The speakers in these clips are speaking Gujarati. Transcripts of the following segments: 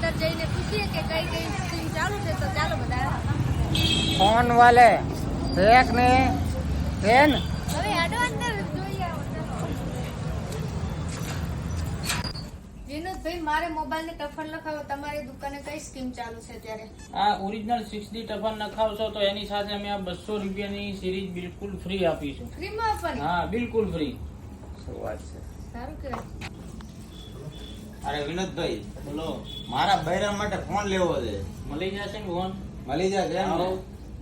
અંદર જઈને પૂછીએ કે કઈ કઈ સ્કીમ ચાલુ છે. તો ચાલો બધા फोन वाले एक ने पेन હવે આડો અંદર જોઈએ આવો. ચાલો વિનોદભાઈ, મારે મોબાઈલ ને ટફન લખાવો, તમારી દુકાને કઈ સ્કીમ ચાલુ છે ત્યારે? આ ઓરિજિનલ 6D ટફન નખાવશો તો એની સાથે અમે આ 200 રૂપિયાની સિરીઝ બિલકુલ ફ્રી આપીશું. ફ્રીમાં આપવાની? હા, બિલકુલ ફ્રી. શું વાત છે? સારું કહેવાય. અરે વિનોદભાઈ, બોલો, મારા બૈરા માટે ફોન લેવો છે. મળી જશે ને ફોન? મળી જશે એમ ને? આવો.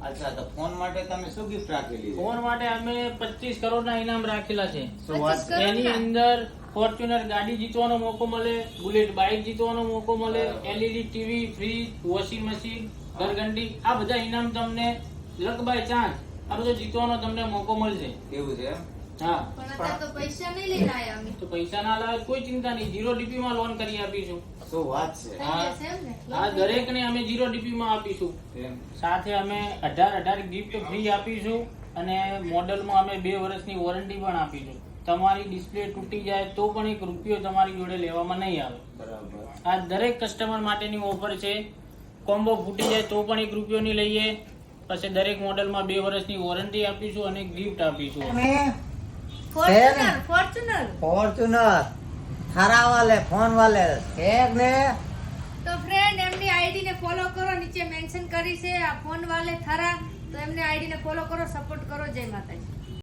અચ્છા, તો ફોન માટે તમે શું ગિફ્ટ રાખેલી છે? ફોન માટે અમે 25 કરોડના ઇનામ રાખેલા છે. શું વાત છે? 25 એની અંદર ફોર્ચ્યુનર ગાડી જીતવાનો મોકો મળે, બુલેટ બાઇક જીતવાનો મોકો મળે, LED TV, fridge, washing machine, ઘરઘંટી, આ બધા ઇનામ તમને લક બાય ચાન્સ આ બધો જીતવાનો તમને મોકો મળશે. એવું છે એમ? હા, પણ અત્યારે તો પૈસા નહીં લઈને આયા અમે. તો પૈસા ના લાવે કોઈ ચિંતા નહીં, 0DP માં લોન કરી આપીશું. શું વાત છે? થઈ જશે એમ ને? આ દરેકને અમે 0DP માં આપીશું. એમ? સાથે અમે 18 ગિફ્ટ ફ્રી આપીશું અને મોડેલમાં અમે 2 વર્ષની વોરંટી પણ આપીશું. તમારી ડિસ્પ્લે તૂટી જાય તો પણ 1 રૂપિયો તમારી જોડે લેવામાં નહીં આવે. બરાબર. આ દરેક કસ્ટમર માટેની ઓફર છે. કોમ્બો ફૂટી જાય તો પણ 1 રૂપિયો નહીં લઈએ. પછી દરેક મોડેલમાં 2 વર્ષની વોરંટી આપીશું અને ગિફ્ટ આપીશું. Fortuner, Fortuner. फॉर्चूनर थारा वाले फोन वाले एक ने તો ફ્રેન્ડ, એમની આઈડી ને ફોલો કરો, નીચે મેન્શન કરી છે આ ફોન વાલે થરા. તો એમને આઈડી ને ફોલો કરો, સપોર્ટ કરો. જય માતાજી.